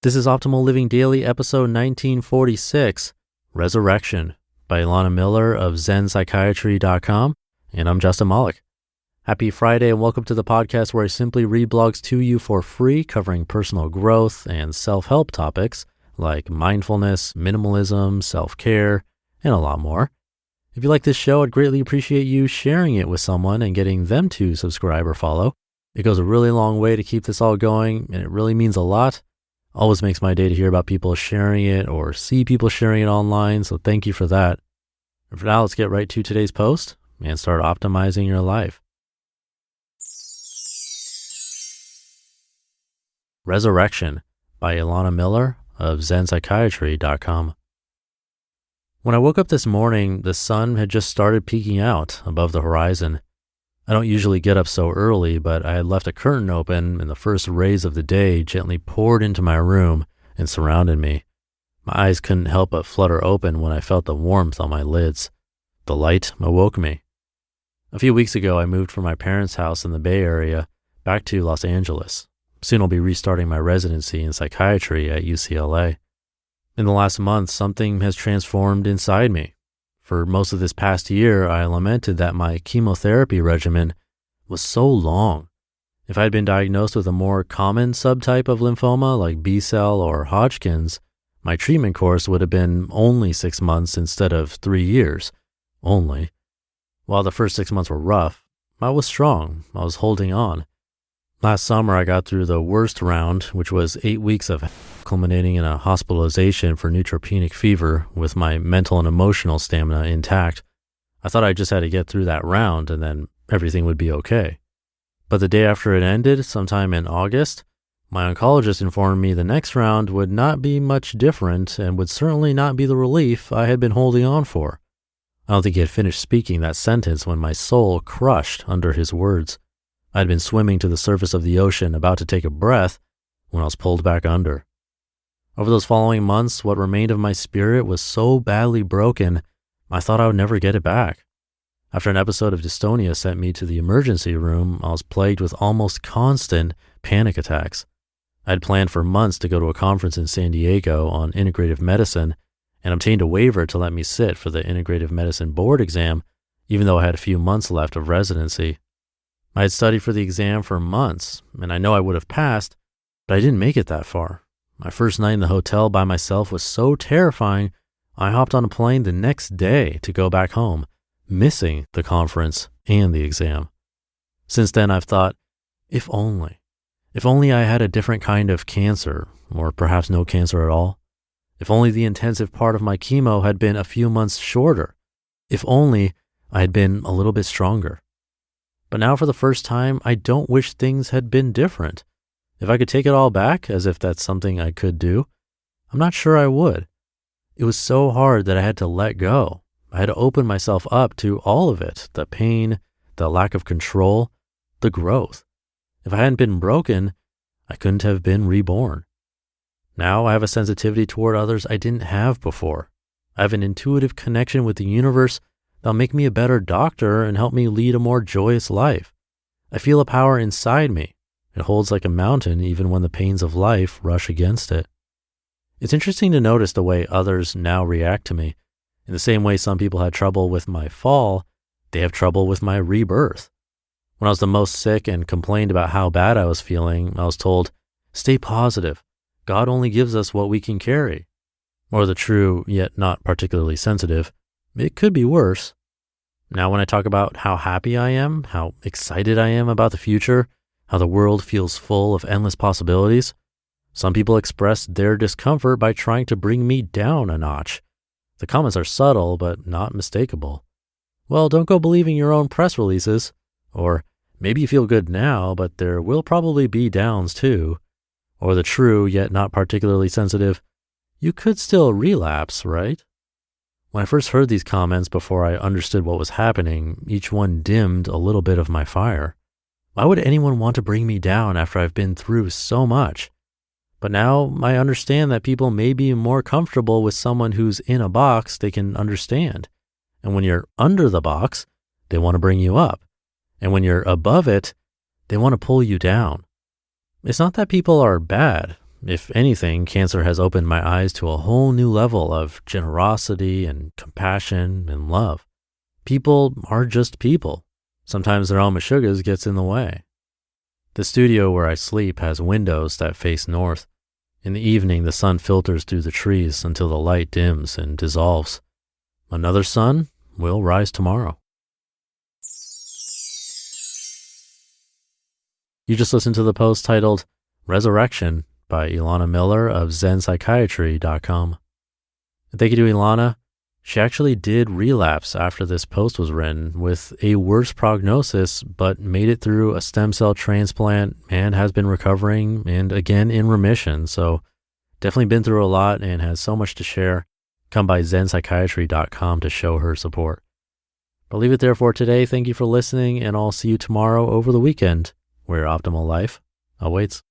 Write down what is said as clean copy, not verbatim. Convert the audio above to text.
This is Optimal Living Daily, episode 1946, Resurrection, by Elana Miller of Zen Psychiatry.com, and I'm Justin Malik. Happy Friday and welcome to the podcast where I simply read blogs to you for free covering personal growth and self-help topics like mindfulness, minimalism, self-care, and a lot more. If you like this show, I'd greatly appreciate you sharing it with someone and getting them to subscribe or follow. It goes a really long way to keep this all going, and it really means a lot. Always makes my day to hear about people sharing it or see people sharing it online, so thank you for that. And for now, let's get right to today's post and start optimizing your life. Resurrection by Elana Miller of ZenPsychiatry.com. When I woke up this morning, the sun had just started peeking out above the horizon. I don't usually get up so early, but I had left a curtain open and the first rays of the day gently poured into my room and surrounded me. My eyes couldn't help but flutter open when I felt the warmth on my lids. The light awoke me. A few weeks ago, I moved from my parents' house in the Bay Area back to Los Angeles. Soon I'll be restarting my residency in psychiatry at UCLA. In the last month, something has transformed inside me. For most of this past year, I lamented that my chemotherapy regimen was so long. If I had been diagnosed with a more common subtype of lymphoma like B-cell or Hodgkin's, my treatment course would have been only 6 months instead of 3 years, only. While the first 6 months were rough, I was strong. I was holding on. Last summer, I got through the worst round, which was 8 weeks of culminating in a hospitalization for neutropenic fever with my mental and emotional stamina intact. I thought I just had to get through that round and then everything would be okay. But the day after it ended, sometime in August, my oncologist informed me the next round would not be much different and would certainly not be the relief I had been holding on for. I don't think he had finished speaking that sentence when my soul crushed under his words. I had been swimming to the surface of the ocean, about to take a breath, when I was pulled back under. Over those following months, what remained of my spirit was so badly broken, I thought I would never get it back. After an episode of dystonia sent me to the emergency room, I was plagued with almost constant panic attacks. I had planned for months to go to a conference in San Diego on integrative medicine and obtained a waiver to let me sit for the integrative medicine board exam, even though I had a few months left of residency. I had studied for the exam for months, and I know I would have passed, but I didn't make it that far. My first night in the hotel by myself was so terrifying, I hopped on a plane the next day to go back home, missing the conference and the exam. Since then, I've thought, if only I had a different kind of cancer, or perhaps no cancer at all. If only the intensive part of my chemo had been a few months shorter. If only I had been a little bit stronger. But now for the first time, I don't wish things had been different. If I could take it all back, as if that's something I could do, I'm not sure I would. It was so hard that I had to let go. I had to open myself up to all of it, the pain, the lack of control, the growth. If I hadn't been broken, I couldn't have been reborn. Now I have a sensitivity toward others I didn't have before. I have an intuitive connection with the universe that'll make me a better doctor and help me lead a more joyous life. I feel a power inside me. It holds like a mountain even when the pains of life rush against it. It's interesting to notice the way others now react to me. In the same way some people had trouble with my fall, they have trouble with my rebirth. When I was the most sick and complained about how bad I was feeling, I was told, stay positive. God only gives us what we can carry. Or the true, yet not particularly sensitive, it could be worse. Now when I talk about how happy I am, how excited I am about the future, how the world feels full of endless possibilities, some people express their discomfort by trying to bring me down a notch. The comments are subtle, but not mistakable. Well, don't go believing your own press releases. Or, maybe you feel good now, but there will probably be downs too. Or the true, yet not particularly sensitive, you could still relapse, right? When I first heard these comments before I understood what was happening, each one dimmed a little bit of my fire. Why would anyone want to bring me down after I've been through so much? But now I understand that people may be more comfortable with someone who's in a box they can understand. And when you're under the box, they want to bring you up. And when you're above it, they want to pull you down. It's not that people are bad. if anything, cancer has opened my eyes to a whole new level of generosity and compassion and love. People are just people. Sometimes their alma shugas gets in the way. The studio where I sleep has windows that face north. In the evening, the sun filters through the trees until the light dims and dissolves. Another sun will rise tomorrow. You just listened to the post titled Resurrection by Elana Miller of ZenPsychiatry.com. Thank you to Elana. She actually did relapse after this post was written with a worse prognosis, but made it through a stem cell transplant and has been recovering and again in remission. So definitely been through a lot and has so much to share. Come by ZenPsychiatry.com to show her support. I'll leave it there for today. Thank you for listening, and I'll see you tomorrow over the weekend, where optimal life awaits.